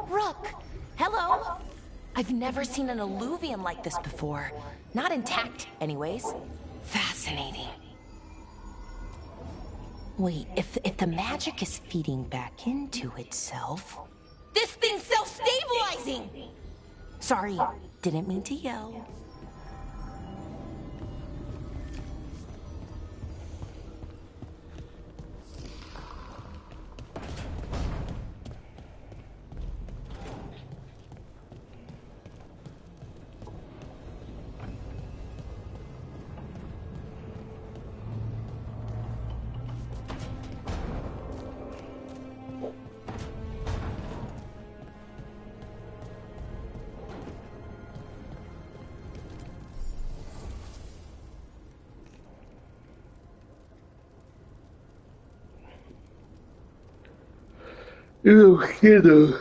Rook! Hello! I've never seen an alluvium like this before. Not intact, anyways. Fascinating. Wait, if the magic is feeding back into itself... This thing's self-stabilizing! Sorry, didn't mean to yell. No quiero.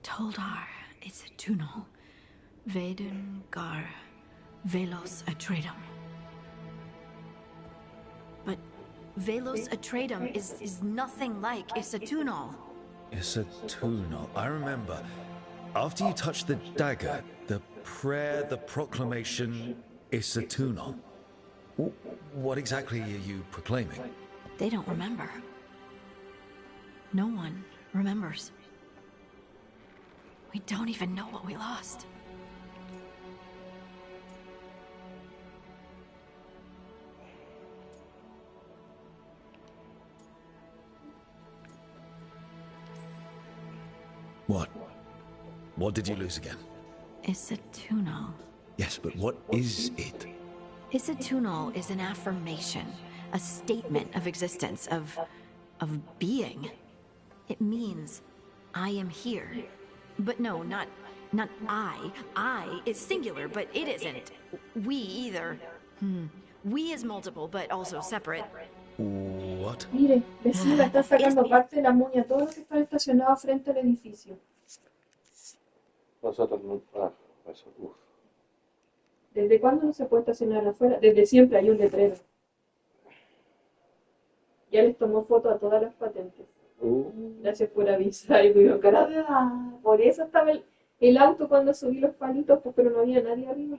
Toldar is a tunnel. Veilguard, Velos Atreidim. But Velos Atreidim is nothing like Isatunal. Isatunal. I remember. After you touched the dagger, the prayer, the proclamation, Isatunal. What exactly are you proclaiming? They don't remember. No one remembers. We don't even know what we lost. What? What did you lose again? Isatunal. Yes, but what is it? Isatunal is an affirmation, a statement of existence, of being. It means, I am here. But no, not I. I is singular, but it isn't. We either. We is multiple, but also separate. What? Mire, vecina está sacando parte de la muña todo lo que está estacionado frente al edificio. Nosotros no. Eso. Uf. ¿Desde cuándo no se puede estacionar afuera? Desde siempre hay un letrero. Ya les tomó foto a todas las patentes. Gracias por avisar. Y me cara de por eso estaba el auto cuando subí los palitos, pues, pero no había nadie arriba.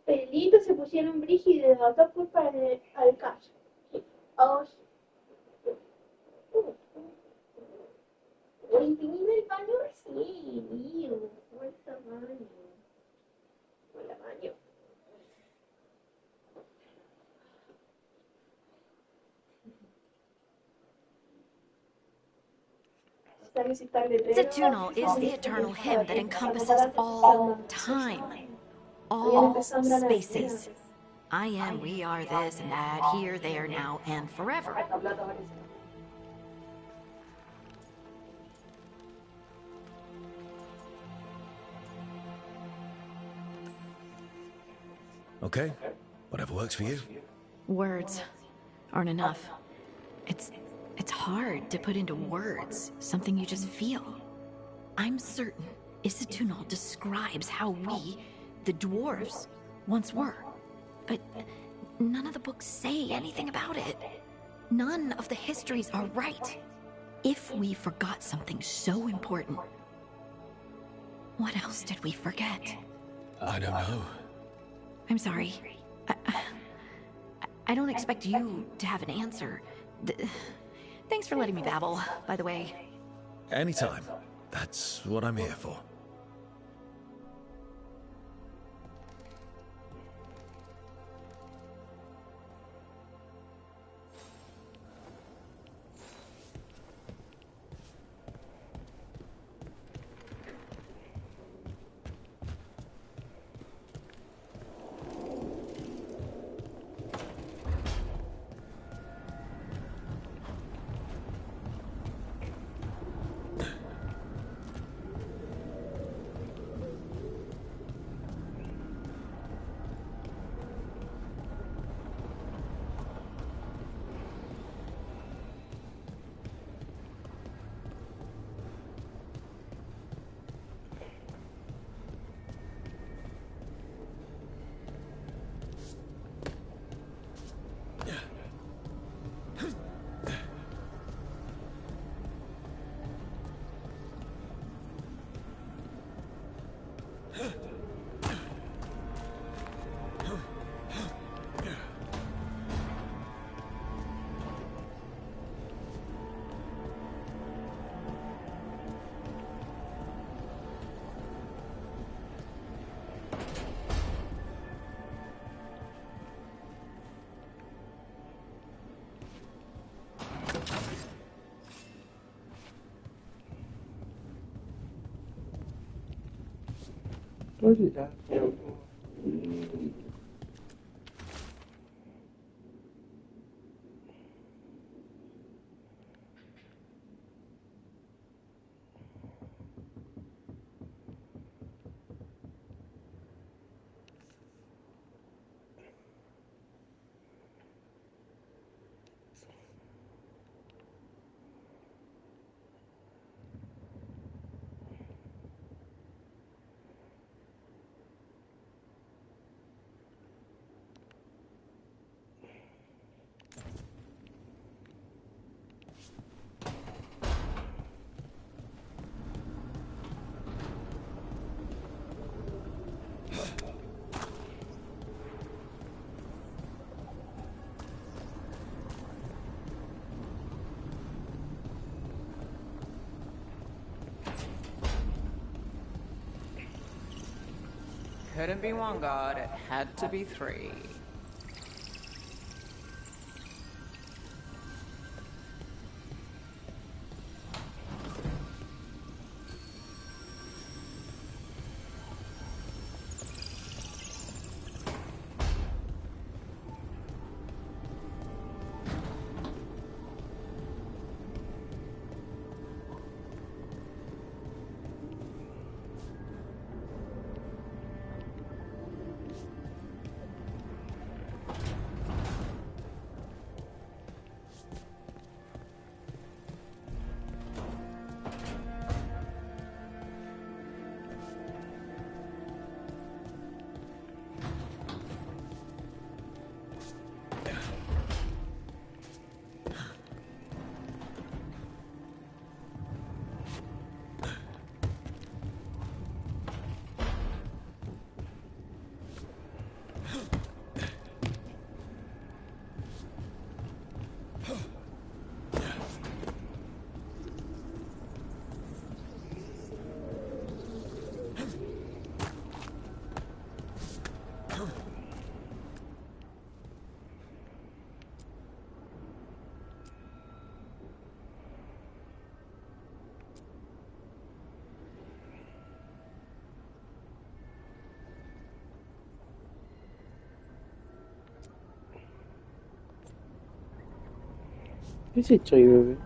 Pelitos se pusieron brígidos, acá fue para al caso. ¿O imprimir el baño? Sí, mío. Buen tamaño. Hola, baño. Isatunal is the eternal hymn that encompasses all time, all spaces. I am, we are, this and that, here, there, now, and forever. Okay, whatever works for you. Words aren't enough. It's hard to put into words something you just feel. I'm certain Isatunal describes how we, the dwarves, once were. But none of the books say anything about it. None of the histories are right. If we forgot something so important, what else did we forget? I don't know. I'm sorry. I don't expect you to have an answer. Thanks for letting me babble, by the way. Anytime. That's what I'm here for. Oye, ya. Couldn't be one god, it had to be three. ¿Qué has hecho ahí, bebé?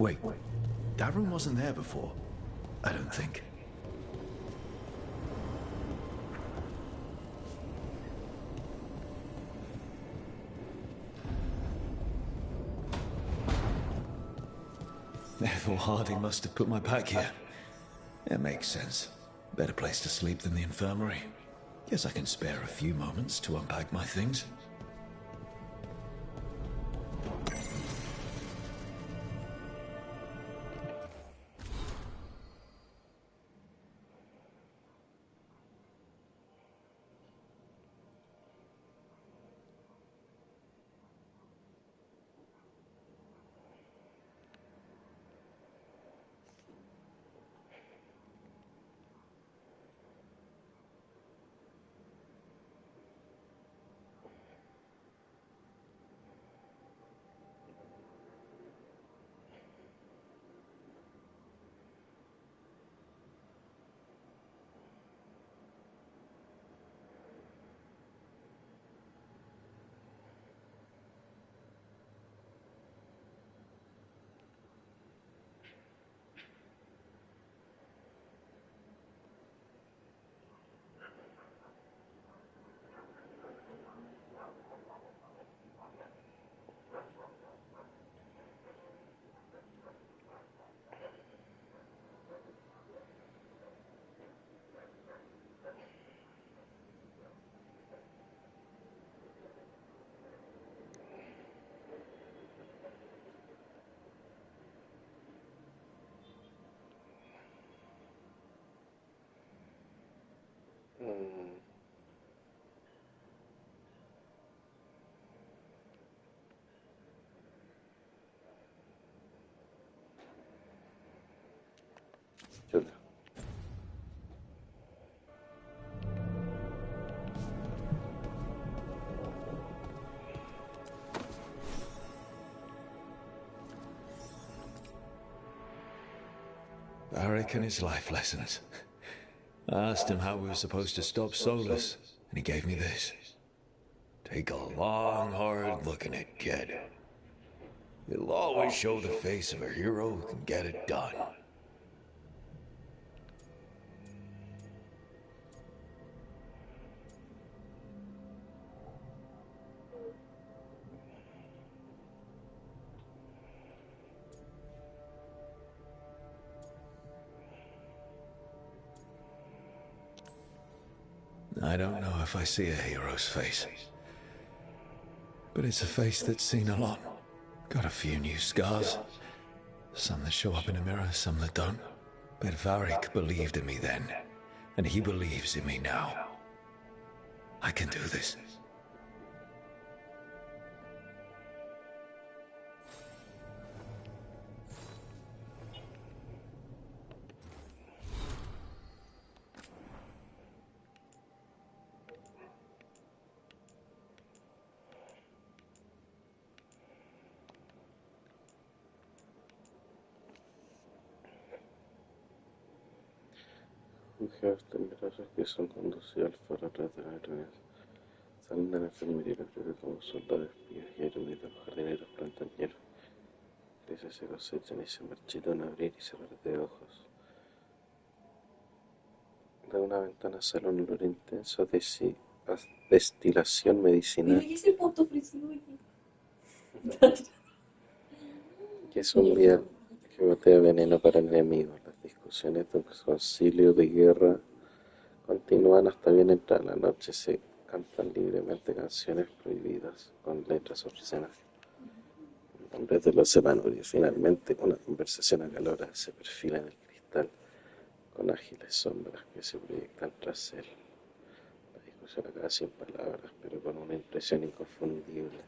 Wait, that room wasn't there before. I don't think. Ethel Harding must have put my pack here. It makes sense. Better place to sleep than the infirmary. Guess I can spare a few moments to unpack my things. Chuta. Barrick and his life lessons. I asked him how we were supposed to stop Solus, and he gave me this. Take a long, hard look in it, kid. It'll always show the face of a hero who can get it done. I don't know if I see a hero's face, but it's a face that's seen a lot. Got a few new scars. Some that show up in a mirror, some that don't. But Varric believed in me then, and he believes in me now. I can do this. Mujeres temerosas que son conducidas al faro a través de las arenas. Salen de la enfermería creo como soldados, espías y eruditos, jardineros, plantañeros. Creces se cosechan y se marchitan a abrir y cerrar de ojos. De una ventana sale un olor intenso de destilación medicinal. Mira, ¿qué es el punto ofrecido aquí? Que es un vial que botea veneno para enemigos. Las discusiones de un concilio de guerra continúan hasta bien entrada la noche. Se cantan libremente canciones prohibidas con letras obscenas. En vez de los hermanos, finalmente una conversación acalorada se perfila en el cristal con ágiles sombras que se proyectan tras él. La discusión acaba sin palabras, pero con una impresión inconfundible.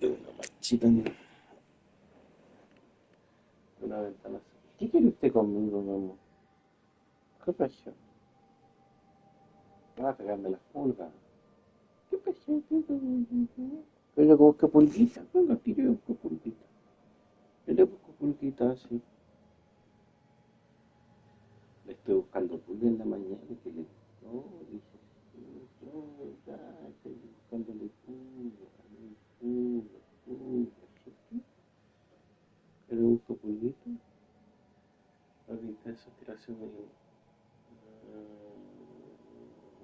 De una marchita en una ventana. ¿Qué quiere usted conmigo, mi amor? ¿Qué pasó? Me va a pegarme las pulgas. ¿Qué pasó? Pero como que pulguita, venga, tire un pulguita. Yo le busco pulguita así. Le estoy buscando pulga en la mañana que le gustó, dice, ya, estoy buscándole pulga, ¿cierto? Yo le busco pulguita. Ahorita esa tiración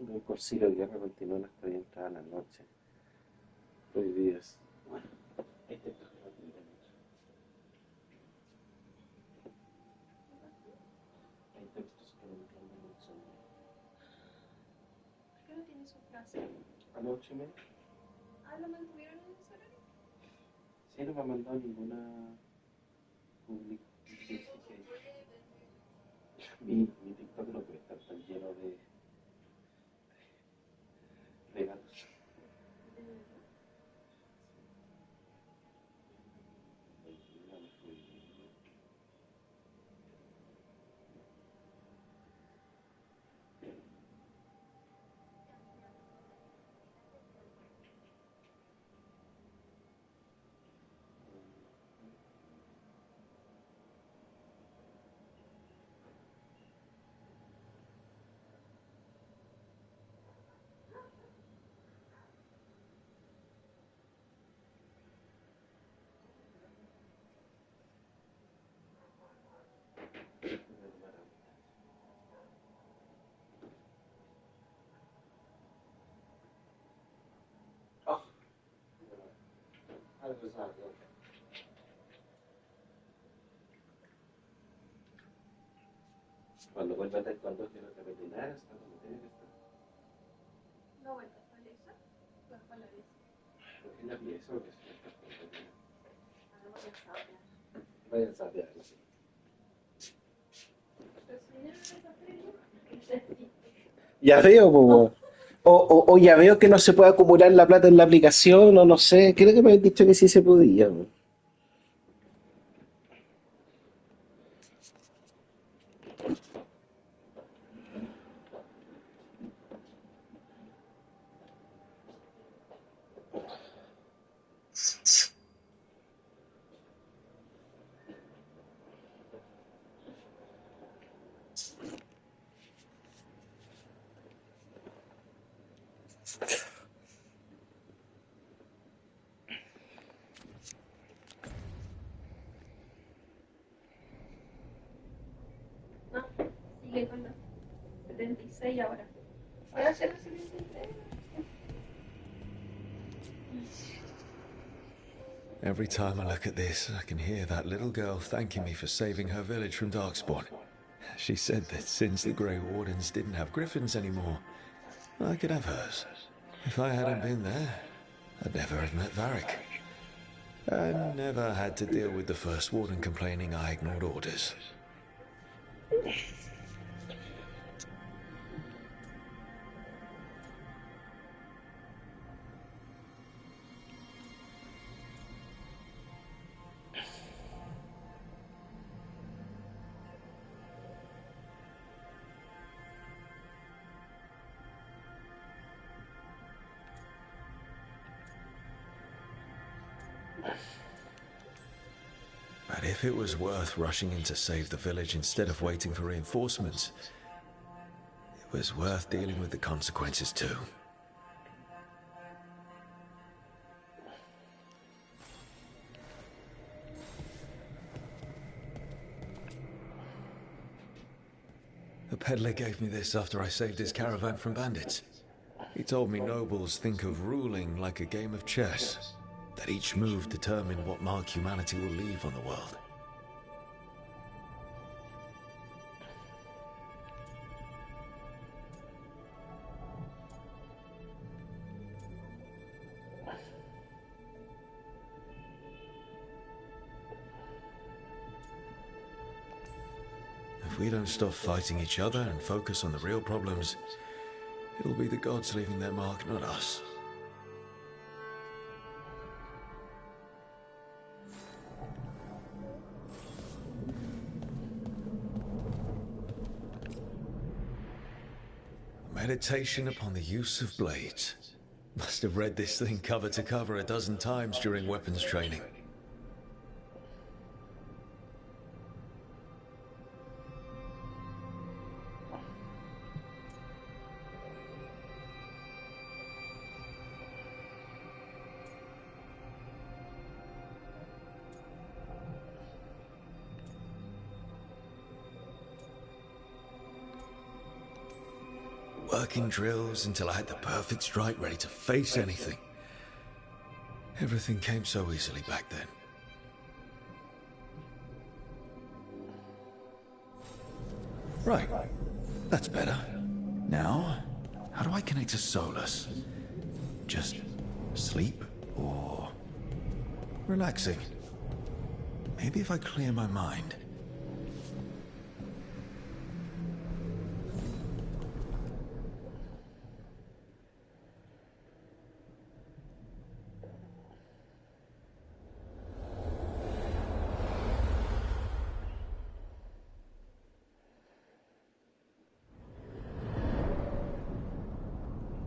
del concilio de guerra continúan hasta bien entrada la noche. Prohibidas. Bueno, este es el a las 8:30. Ah, ¿lo mantuvieron en ese horario? Sí, no me ha mandado ninguna publicación. Mi TikTok no puede estar tan lleno de gatos. Oh, cuando vuelva a taekwondo quiero terminar hasta donde tiene que estar. No, bueno, ¿cuál es esa? ¿Cuál es? Porque la pieza, porque si no está compañera. Ah, no voy a saber. Vaya a saberla, sí. Pero si vinieron a esa feria, Ya veo, po. O ya veo que no se puede acumular la plata en la aplicación, o no sé. Creo que me habían dicho que sí se podía, po. no, sigue con la 76 ahora. Voy a hacer la 73. Every time I look at this, I can hear that little girl thanking me for saving her village from Darkspawn. She said that since the Grey Wardens didn't have griffins anymore, I could have hers. If I hadn't been there, I'd never have met Varric. I never had to deal with the First Warden complaining I ignored orders. But if it was worth rushing in to save the village instead of waiting for reinforcements, it was worth dealing with the consequences too. The peddler gave me this after I saved his caravan from bandits. He told me nobles think of ruling like a game of chess, that each move determined what mark humanity will leave on the world. If we don't stop fighting each other and focus on the real problems, it'll be the gods leaving their mark, not us. Meditation upon the use of blades. Must have read this thing cover to cover a dozen times during weapons training. Working drills until I had the perfect strike ready to face anything. Everything came so easily back then. Right. That's better. Now, How do I connect to Solus? Just sleep? Or relaxing? Maybe if I clear my mind.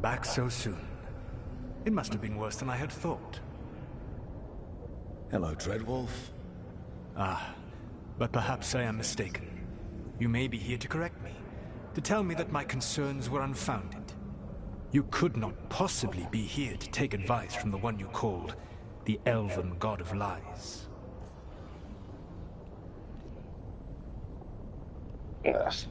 Back so soon. It must have been worse than I had thought. Hello, Dreadwolf. Ah, but perhaps I am mistaken. You may be here to correct me, to tell me that my concerns were unfounded. You could not possibly be here to take advice from the one you called the Elven God of Lies. Yes.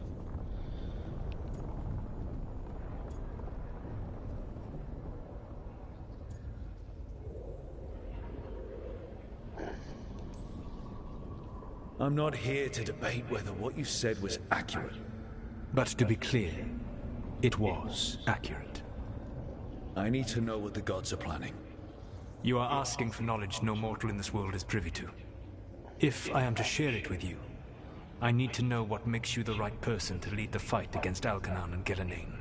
I'm not here to debate whether what you said was accurate. But to be clear, it was accurate. I need to know what the gods are planning. You are asking for knowledge no mortal in this world is privy to. If I am to share it with you, I need to know what makes you the right person to lead the fight against Algernon and Gillenane.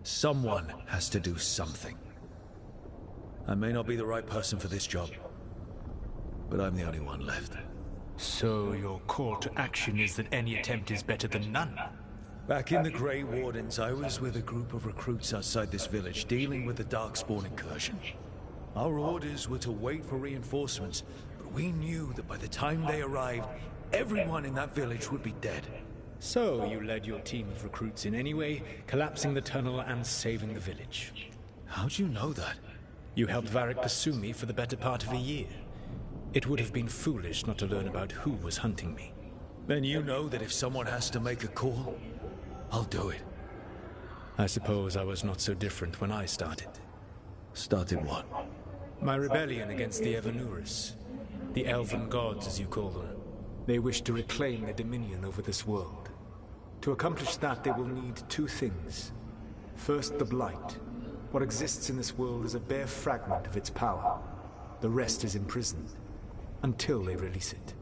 Someone has to do something. I may not be the right person for this job, but I'm the only one left. So your call to action is that any attempt is better than none? Back in the Grey Wardens, I was with a group of recruits outside this village dealing with the Darkspawn incursion. Our orders were to wait for reinforcements, but we knew that by the time they arrived, everyone in that village would be dead. So you led your team of recruits in any way, collapsing the tunnel and saving the village. How'd you know that? You helped Varric pursue me for the better part of a year. It would have been foolish not to learn about who was hunting me. Then you know that if someone has to make a call, I'll do it. I suppose I was not so different when I started. Started what? My rebellion against the Evanuris. The Elven Gods, as you call them. They wish to reclaim their dominion over this world. To accomplish that, they will need two things. First, the Blight. What exists in this world is a bare fragment of its power. The rest is imprisoned, until they release it.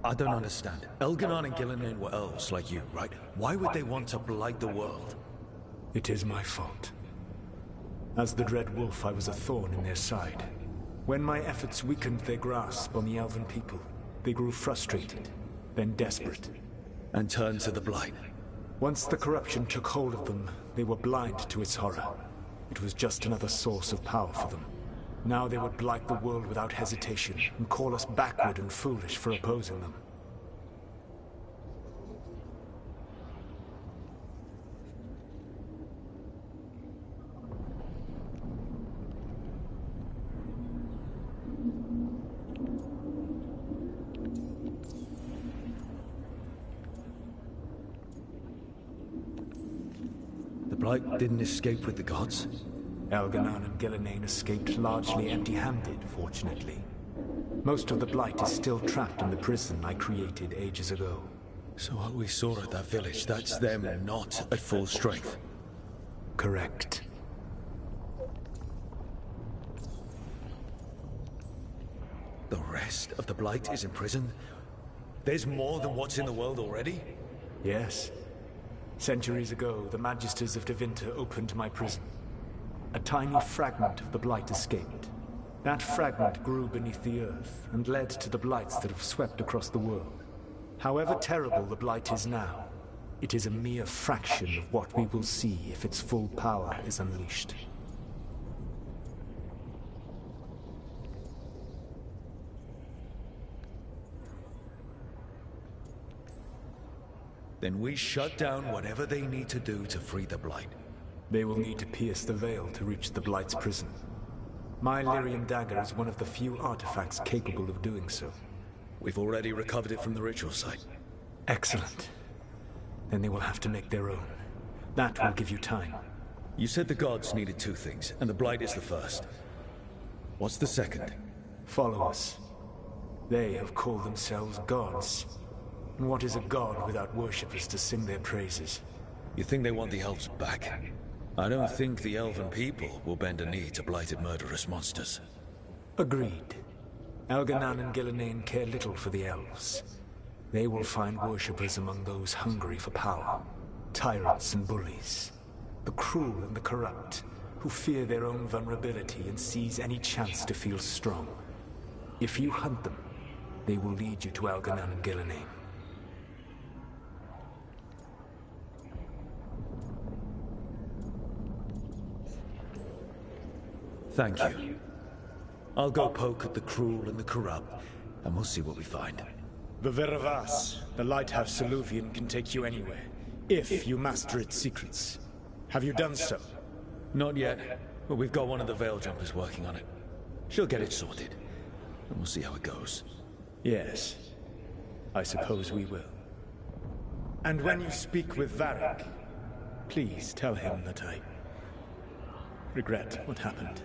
I don't understand. Elgernon and Gillenane were elves like you, right? Why would they want to blight the world? It is my fault. As the Dread Wolf, I was a thorn in their side. When my efforts weakened their grasp on the Elven people, they grew frustrated, then desperate. And turned to the blight. Once the corruption took hold of them, they were blind to its horror. It was just another source of power for them. Now they would blight the world without hesitation, and call us backward and foolish for opposing them. The blight didn't escape with the gods? Elgernon and Gillenane escaped largely empty-handed, fortunately. Most of the Blight is still trapped in the prison I created ages ago. So what we saw at that village, that's them not at full strength? Correct. The rest of the Blight is imprisoned? There's more than what's in the world already? Yes. Centuries ago, the Magisters of Tevinter opened my prison. A tiny fragment of the Blight escaped. That fragment grew beneath the earth and led to the Blights that have swept across the world. However terrible the Blight is now, it is a mere fraction of what we will see if its full power is unleashed. Then we shut down whatever they need to do to free the Blight. They will need to pierce the veil to reach the Blight's prison. My Lyrium dagger is one of the few artifacts capable of doing so. We've already recovered it from the ritual site. Excellent. Then they will have to make their own. That will give you time. You said the gods needed 2 things, and the Blight is the first. What's the second? Followers. They have called themselves gods. And what is a god without worshippers to sing their praises? You think they want the elves back? I don't think the elven people will bend a knee to blighted murderous monsters. Agreed. Elganan and Gillenane care little for the elves. They will find worshippers among those hungry for power. Tyrants and bullies. The cruel and the corrupt, who fear their own vulnerability and seize any chance to feel strong. If you hunt them, they will lead you to Elganan and Gillenane. Thank you. I'll go poke at the cruel and the corrupt, and we'll see what we find. The Veravas, the lighthouse Soluvian, can take you anywhere, if you master its secrets. Have you done so? Not yet, but we've got one of the Veil Jumpers working on it. She'll get it sorted, and we'll see how it goes. Yes, I suppose we will. And when you speak with Varric, please tell him that I regret what happened.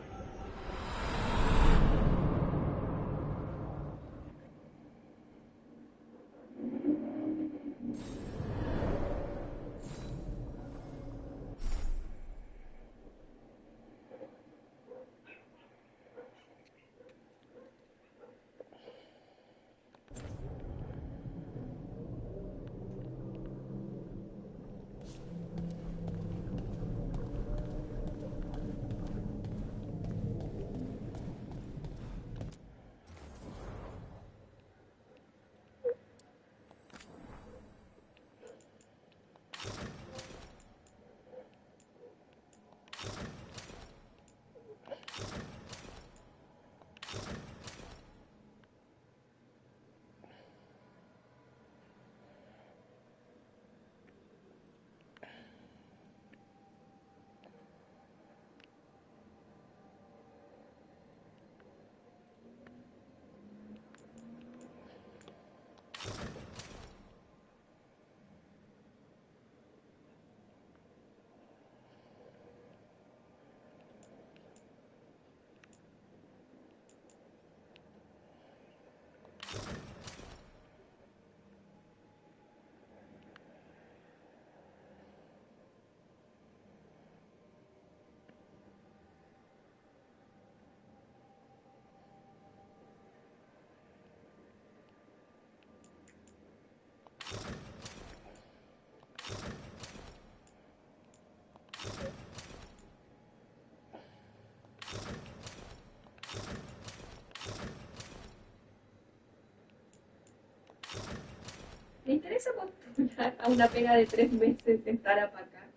Me interesa postular a una pega de 3 meses de estar para acá.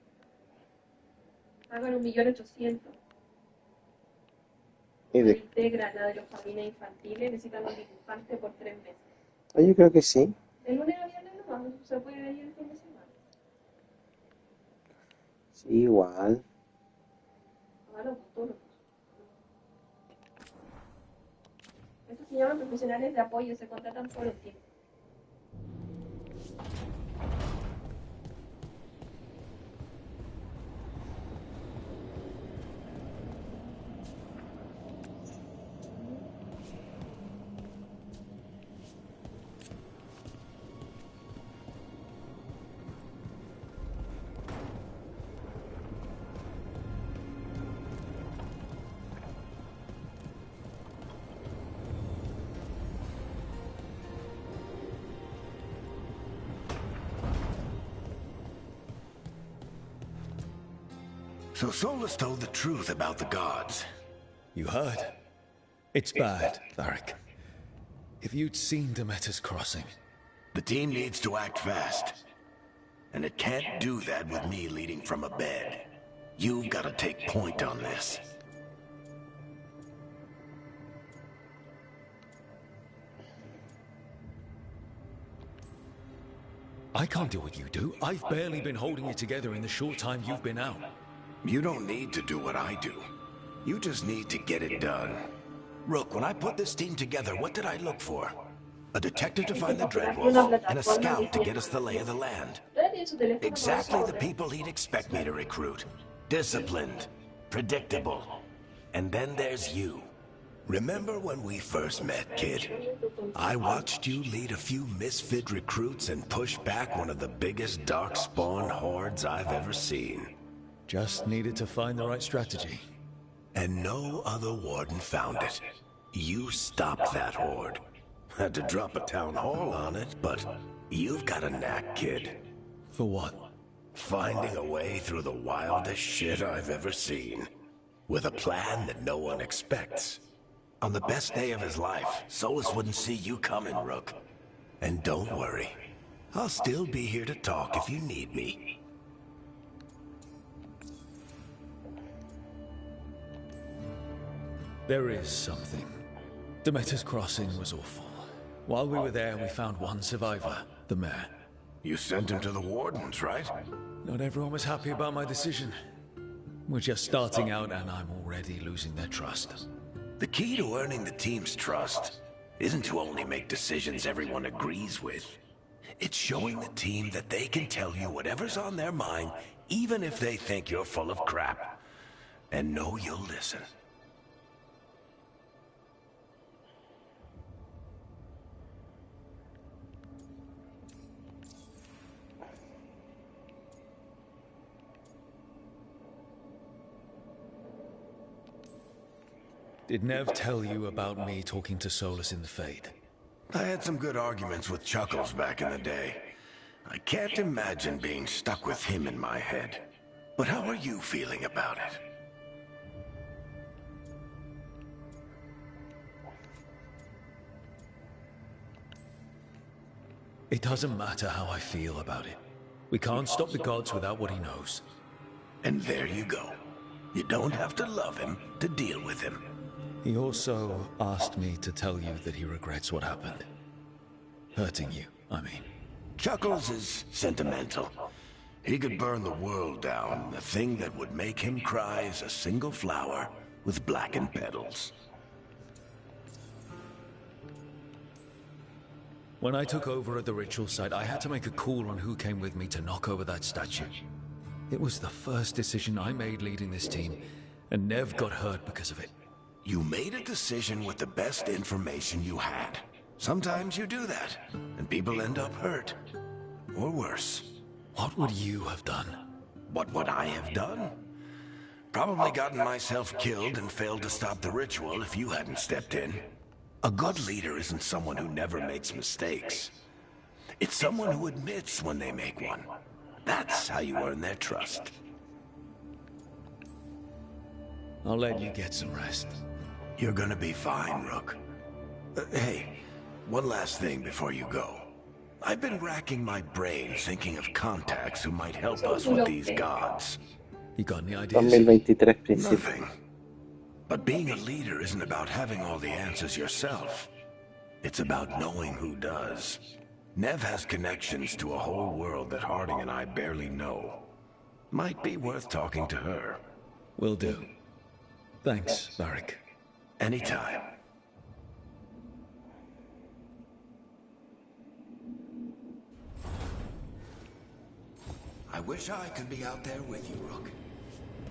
Pagan 1.800.000. ¿Y de? Integra la de los jardines infantiles, necesitan un dibujante por 3 meses. Ah, yo creo que sí. De lunes a viernes nomás, se puede ir el fin de semana. Sí, igual. A los autónomos. Estos se llaman profesionales de apoyo, se contratan por el tiempo. So Solus told the truth about the gods. You heard? It's bad, Varric. If you'd seen Demeter's crossing... The team needs to act fast. And it can't do that with me leading from a bed. You've got to take point on this. I can't do what you do. I've barely been holding it together in the short time you've been out. You don't need to do what I do. You just need to get it done. Rook, when I put this team together, what did I look for? A detective to find the Dreadwolf, and a scout to get us the lay of the land. Exactly the people he'd expect me to recruit. Disciplined, predictable. And then there's you. Remember when we first met, kid? I watched you lead a few misfit recruits and push back one of the biggest darkspawn hordes I've ever seen. Just needed to find the right strategy. And no other warden found it. You stopped that horde. Had to drop a town hall on it, but you've got a knack, kid. For what? Finding a way through the wildest shit I've ever seen. With a plan that no one expects. On the best day of his life, Solus wouldn't see you coming, Rook. And don't worry. I'll still be here to talk if you need me. There is something. Demeter's crossing was awful. While we were there, we found one survivor, the mayor. You sent him to the wardens, right? Not everyone was happy about my decision. We're just starting out and I'm already losing their trust. The key to earning the team's trust isn't to only make decisions everyone agrees with. It's showing the team that they can tell you whatever's on their mind, even if they think you're full of crap. And know you'll listen. Did Nev tell you about me talking to Solus in the Fade? I had some good arguments with Chuckles back in the day. I can't imagine being stuck with him in my head. But how are you feeling about it? It doesn't matter how I feel about it. We can't stop the gods without what he knows. And there you go. You don't have to love him to deal with him. He also asked me to tell you that he regrets what happened. Hurting you, I mean. Chuckles is sentimental. He could burn the world down. The thing that would make him cry is a single flower with blackened petals. When I took over at the ritual site, I had to make a call on who came with me to knock over that statue. It was the first decision I made leading this team, and Nev got hurt because of it. You made a decision with the best information you had. Sometimes you do that, and people end up hurt. Or worse. What would you have done? What would I have done? Probably gotten myself killed and failed to stop the ritual if you hadn't stepped in. A good leader isn't someone who never makes mistakes. It's someone who admits when they make one. That's how you earn their trust. I'll let you get some rest. You're gonna be fine, Rook. Hey, one last thing before you go. I've been racking my brain thinking of contacts who might help us with these gods. You got any ideas? 2023 principio. Nothing. But being a leader isn't about having all the answers yourself. It's about knowing who does. Nev has connections to a whole world that Harding and I barely know. Might be worth talking to her. Will do. Thanks, Varric. Anytime. I wish I could be out there with you, Rook.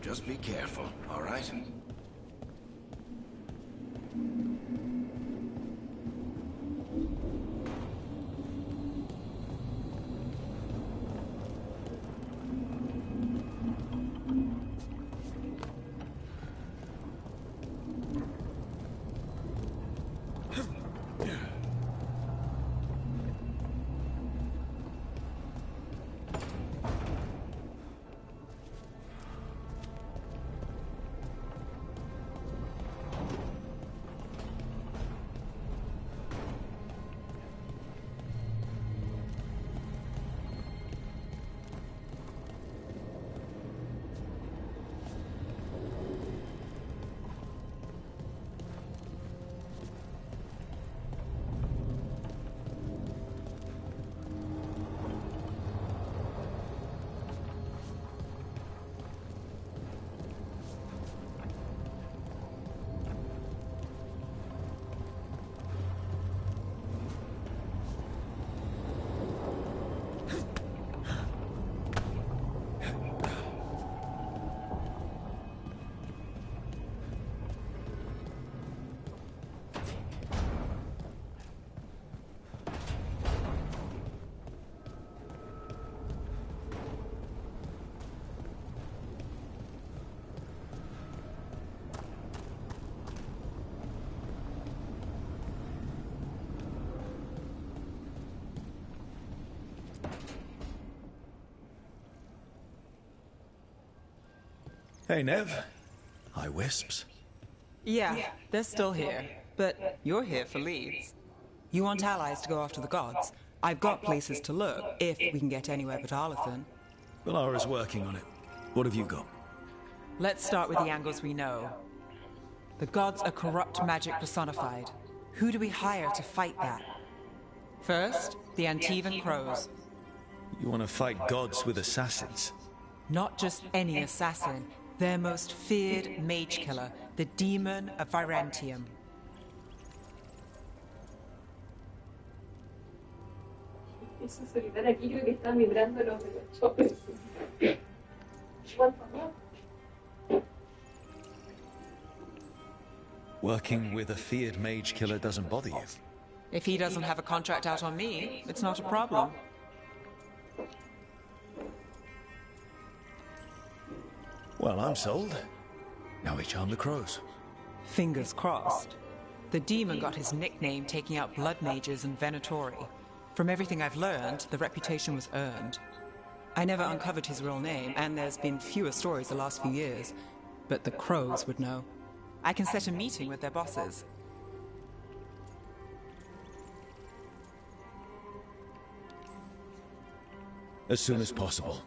Just be careful, all right? Hey, Nev. Hi, Wisps. Yeah, they're still here. But you're here for leads. You want allies to go after the gods? I've got places to look, if we can get anywhere but Arlathan. Valara's working on it. What have you got? Let's start with the angles we know. The gods are corrupt magic personified. Who do we hire to fight that? First, the Antivan crows. You want to fight gods with assassins? Not just any assassin, their most feared mage killer, the demon of Virantium. Ese solitario aquí creo que está vibrando los de los choppers. ¿Cuánto no? Working with a feared mage killer doesn't bother you? If he doesn't have a contract out on me, it's not a problem. Well, I'm sold. Now we charm the crows. Fingers crossed. The demon got his nickname taking out blood mages and Venatori. From everything I've learned, the reputation was earned. I never uncovered his real name, and there's been fewer stories the last few years. But the crows would know. I can set a meeting with their bosses. As soon as possible.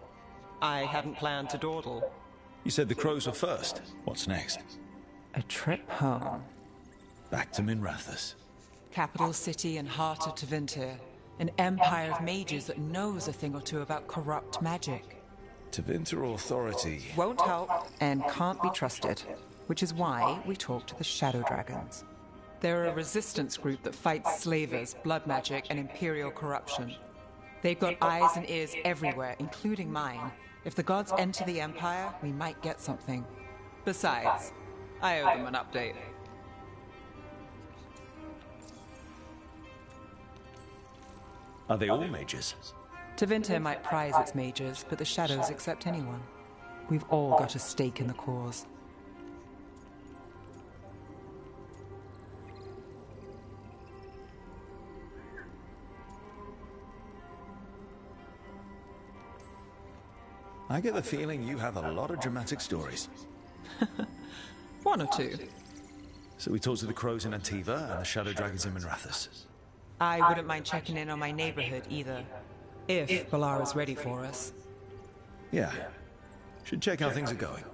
I hadn't planned to dawdle. You said the crows were first. What's next? A trip home. Back to Minrathous. Capital city and heart of Tevinter. An empire of mages that knows a thing or two about corrupt magic. Tevinter authority. Won't help and can't be trusted. Which is why we talk to the Shadow Dragons. They're a resistance group that fights slavers, blood magic, and imperial corruption. They've got eyes and ears everywhere, including mine. If the gods enter the Empire, we might get something. Besides, I owe them an update. Are they all mages? Tevinter might prize its mages, but the Shadows accept anyone. We've all got a stake in the cause. I get the feeling you have a lot of dramatic stories. One or two. So we talked to the crows in Antiva and the Shadow Dragons in Minrathous. I wouldn't mind checking in on my neighborhood either. If Valara's ready for us. Yeah. Should check how things are going.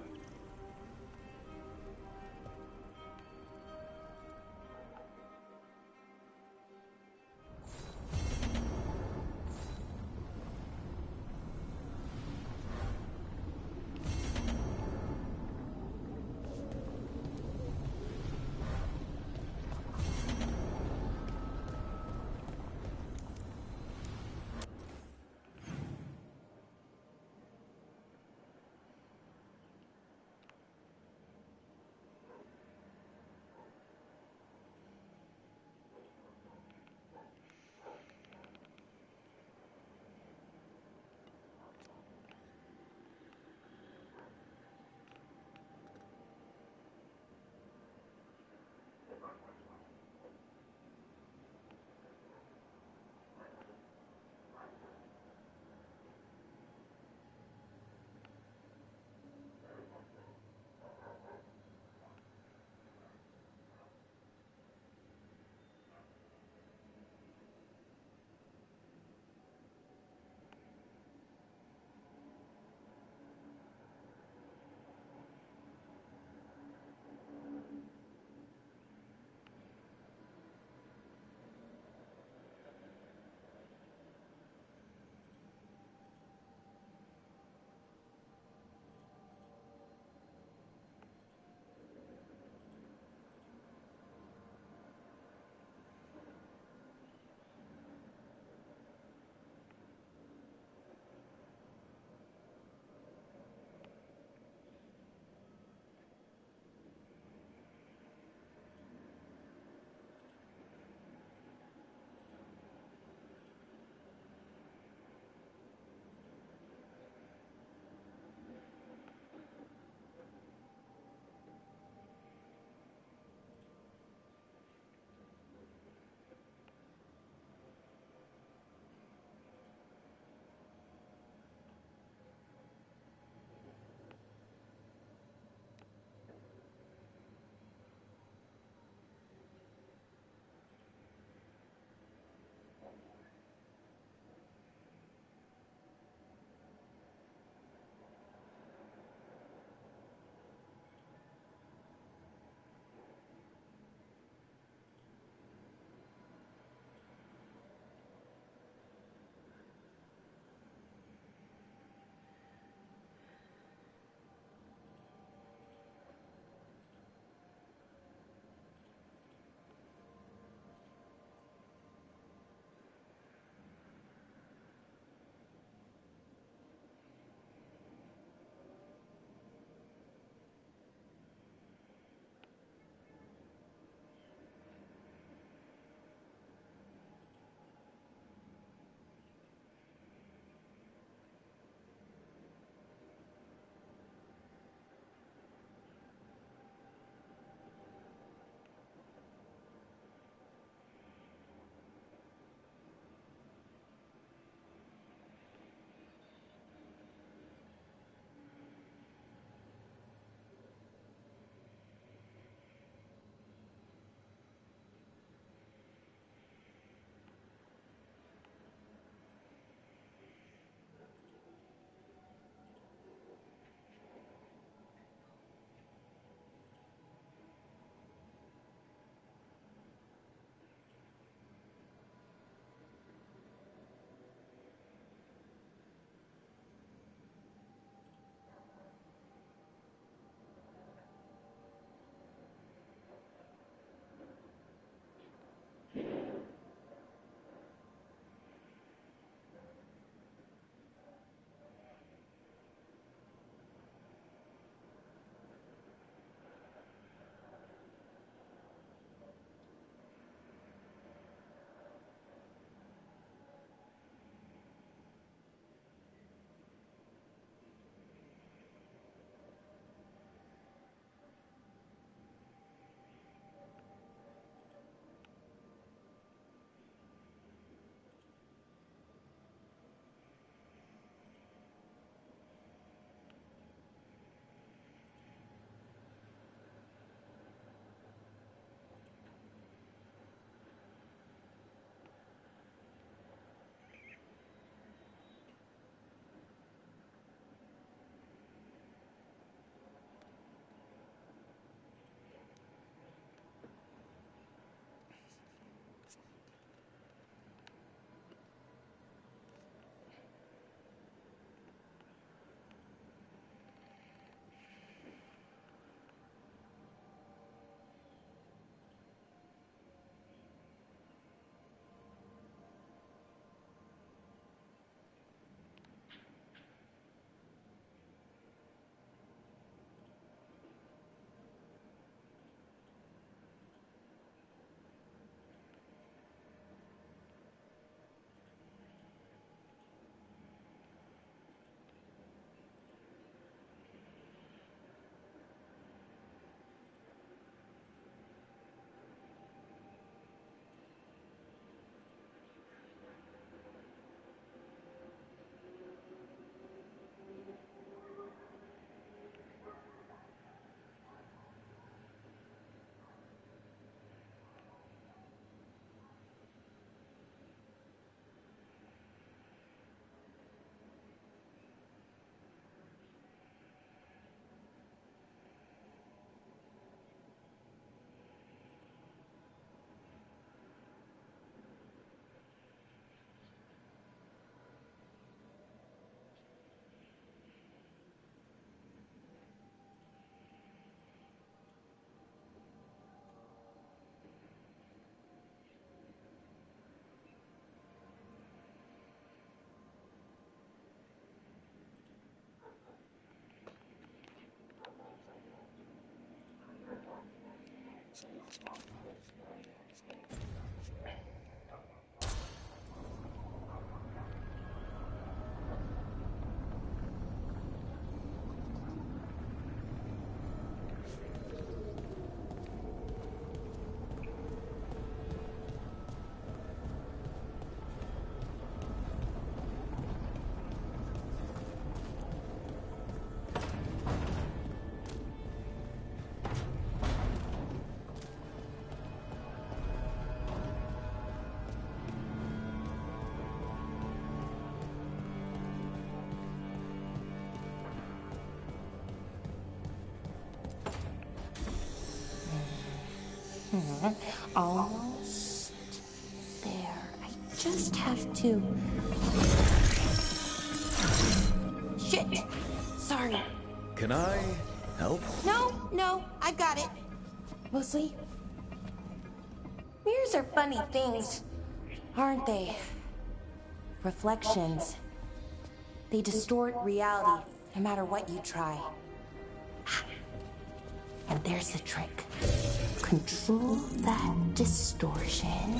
Almost there. I just have to... Shit! Sorry. Can I help? No, I've got it. Mostly, mirrors are funny things, aren't they? Reflections. They distort reality, no matter what you try. And there's the trick. Control that distortion.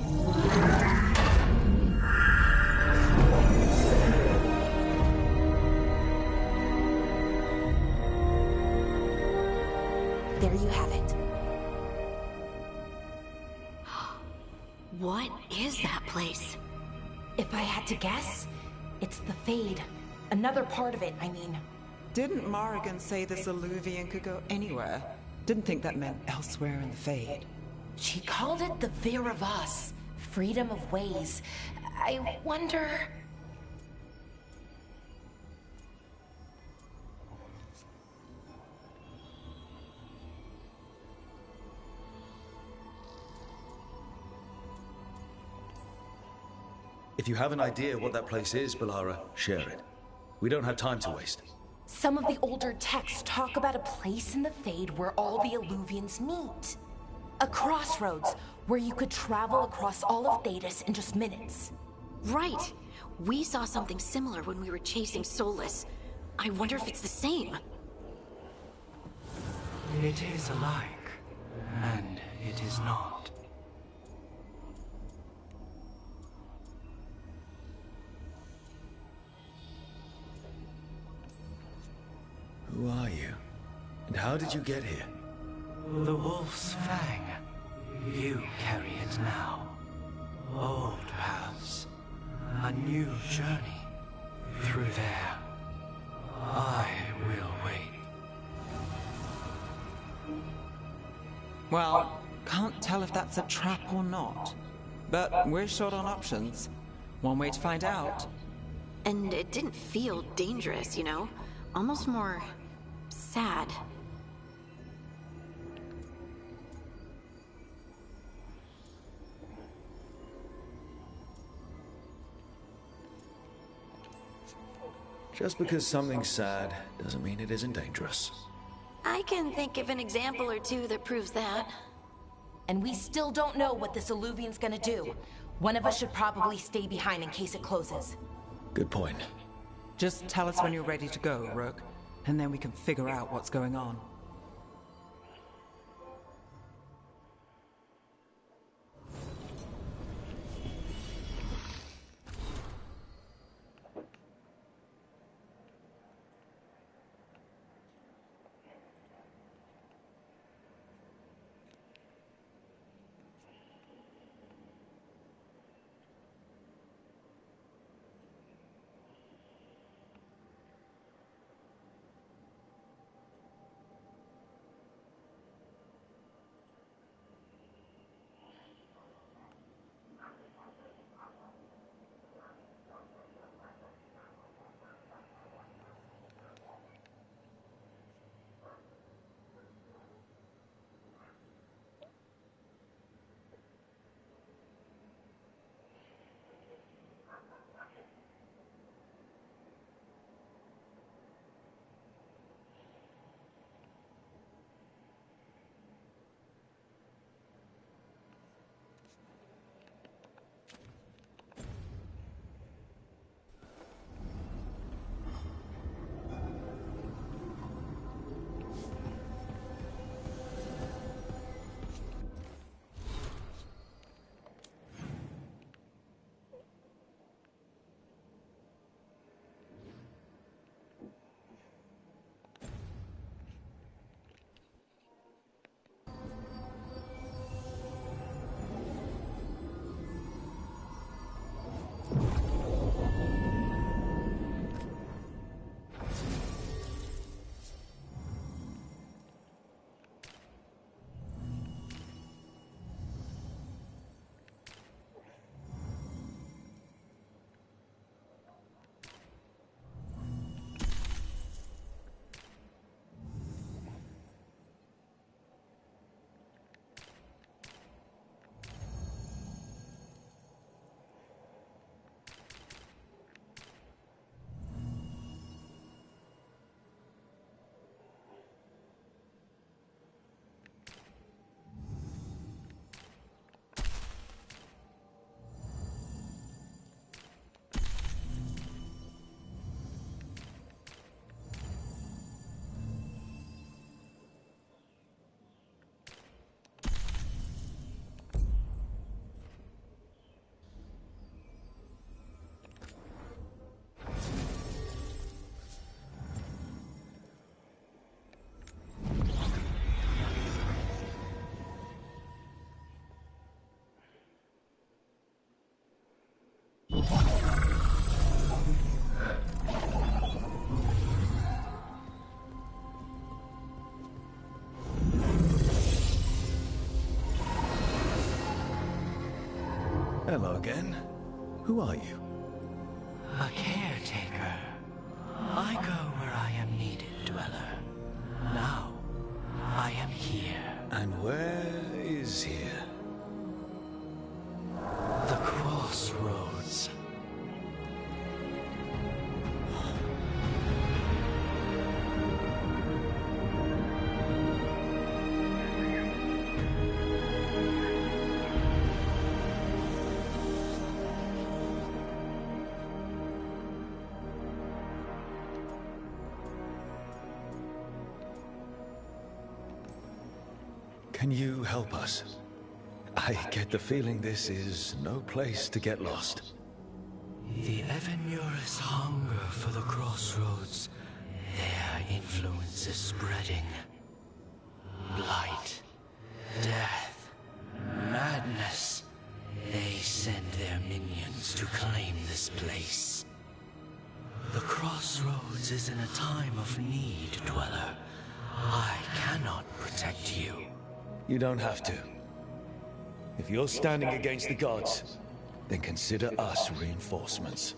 There you have it. What is that place? If I had to guess, it's the Fade. Another part of it, I mean. Didn't Morrigan say this Illuvian could go anywhere? Didn't think that meant elsewhere in the Fade. She called it the Veer of Us. Freedom of ways. I wonder... If you have an idea what that place is, Balara, share it. We don't have time to waste. Some of the older texts talk about a place in the Fade where all the Illuvians meet. A crossroads where you could travel across all of Thedas in just minutes. Right. We saw something similar when we were chasing Solus. I wonder if it's the same. It is alike, and it is not. Who are you? And how did you get here? The Wolf's Fang. You carry it now. Old paths. A new journey. Through there. I will wait. Well, can't tell if that's a trap or not. But we're short on options. One way to find out. And it didn't feel dangerous, you know? Almost more... sad. Just because something's sad doesn't mean it isn't dangerous. I can think of an example or two that proves that. And we still don't know what this Illuvian's gonna do. One of us should probably stay behind in case it closes. Good point. Just tell us when you're ready to go, Rook, and then we can figure out what's going on. Hello again. Who are you? A caretaker. I go where I am needed, dweller. Now, I am here. And where is here? The crossroads. Can you help us? I get the feeling this is no place to get lost. The Evanurus hunger for the crossroads. Their influence is spreading. Blight, death, madness. They send their minions to claim this place. The crossroads is in a time of need, dweller. I cannot protect you. You don't have to. If you're standing against the gods, then consider us reinforcements.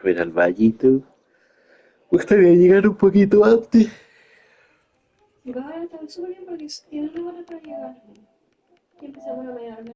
Ver al vallito. Me gustaría llegar un poquito antes. Va a estar súper bien porque tiene una hora para llegar. Y empezamos a media